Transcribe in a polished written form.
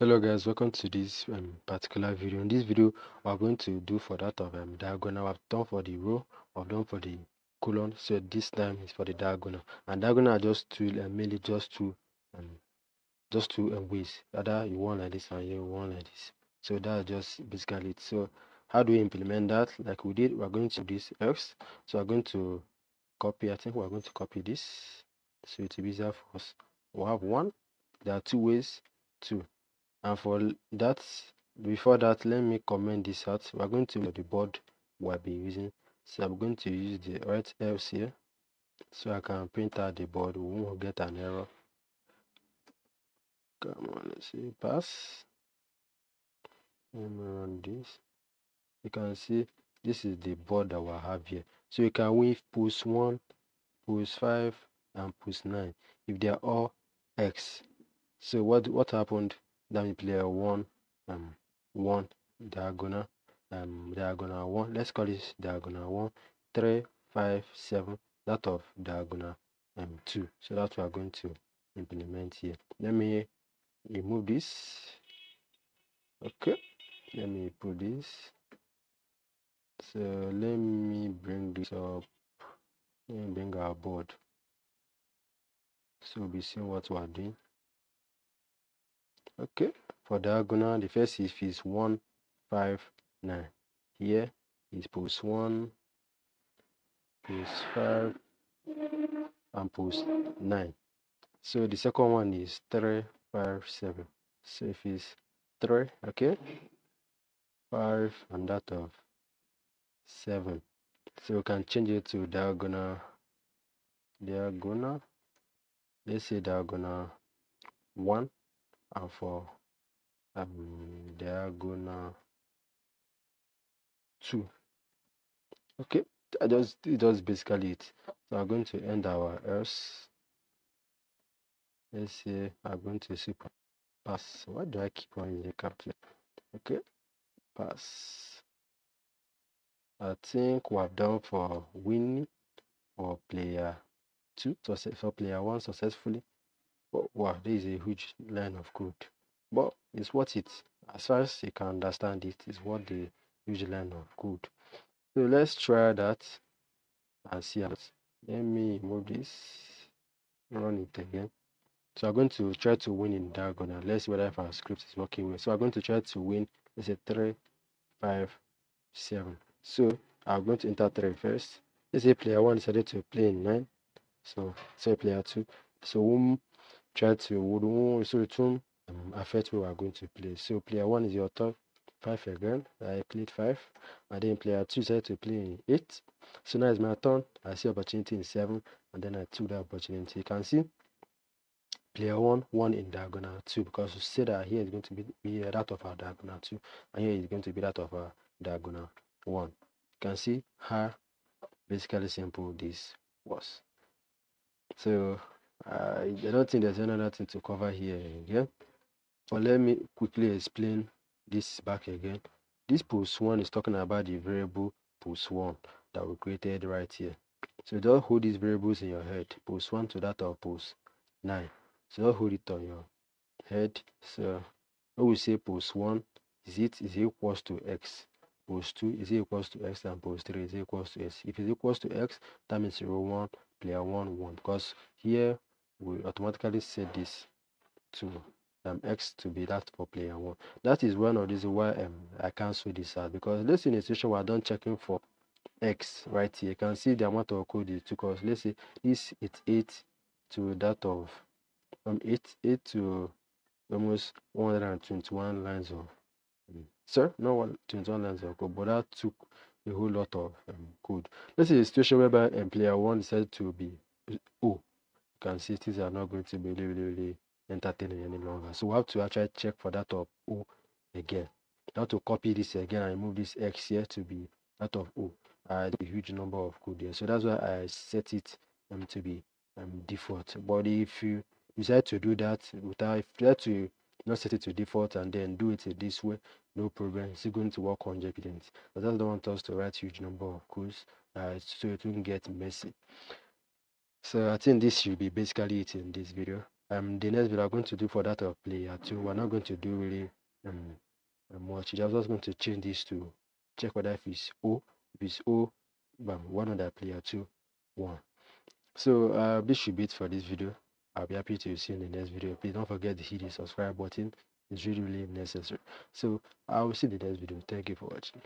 Hello guys, welcome to this particular video. In this video, we are going to do for that of diagonal. I've done for the row, I've done for the column. So this time is for the diagonal. And diagonal are just two, mainly just two ways. Either you want like this and you want like this. So that's just basically it. So how do we implement that? Like we did, we are going to do this X. So we're going to copy. I think we're going to copy this. So it will be easier for us. We have one. There are two ways. Two. And for that, before that, let me comment this out. We're going to the board we'll be using. So I'm going to use the right else here so I can print out the board. We won't get an error. Come on, let's see, pass. Let me run this. You can see this is the board that we have here. So you can win post 1, post 5, and post 9 if they are all X. So what happened? That we play 1 1 diagonal diagonal 1. Let's call this diagonal 1, 3, 5, 7. That of diagonal 2. So that's what we are going to implement here. Let me remove this. Okay, let me put this. So let me bring this up. Let me bring our board. So we'll be seeing what we are doing. Okay, for diagonal, the first is 1, 5, 9. Here is post 1, post 5, and post 9. So the second one is 3, 5, 7. So if it's 3, okay, 5, and that of 7. So we can change it to diagonal. Let's say diagonal 1, and for diagonal 2. Okay, that's basically it. So I'm going to end our else. Let's say I'm going to see pass. Why do I keep on using caption? Okay, pass. I think we have done for winning for player 2, for player 1 successfully. But wow, this is a huge line of code. But it's what it, as far as you can understand it, is what the huge line of code. So let's try that and see how. Let me move this, run it again. So I'm going to try to win in diagonal. Let's see whether if our script is working well. So I'm going to try to win. Let's say 3, 5, 7. So I'm going to enter 3 first. Let's say player 1 decided to play in 9. So say player 2. So we'll try to affect where we are going to play. So player 1 is your top 5 again. I played 5. And then player 2 decided to play in 8. So now it's my turn. I see opportunity in 7. And then I took that opportunity. You can see player 1 in diagonal 2, because we say that here is going to be that of our diagonal 2, and here is going to be that of our diagonal 1. You can see how basically simple this was. So I don't think there's another thing to cover here again. But let me quickly explain this back again. This post 1 is talking about the variable post 1 that we created right here. So just hold these variables in your head, post 1 to that of post 9. So just hold it on your head. So when we say post 1 is equals to x, post 2 is equals to x, and post 3 is equals to x. If it's equals to x, that means row 1, player 1, 1, because here we automatically set this to x to be that for player 1. That is one of the reasons why I cancel this out, because let's say in a situation where I'm done checking for x right here, you can see the amount of code it took us. Let's say this is 8 to that of 8 to almost 121 lines of not 21 lines of code, but that took a whole lot of code. Let's say a situation whereby player 1 decided to be you can see things are not going to be really entertaining any longer. So we have to actually check for that of O again. Now to copy this again and move this X here to be that of O. A huge number of code here. So that's why I set it to be default. But if you decide to do that without, if you try to not set it to default and then do it this way, no problem. It's going to work 100%. But that's don't want us to write huge number of codes so it won't get messy. So I think this should be basically it in this video. The next video I'm going to do for that of player 2, we're not going to do really much. I'm just going to change this to check whether if it's O. If it's O, bam, one on that player 2, 1. So this should be it for this video. I'll be happy to see you in the next video. Please don't forget to hit the subscribe button. It's really necessary. So I will see you in the next video. Thank you for watching.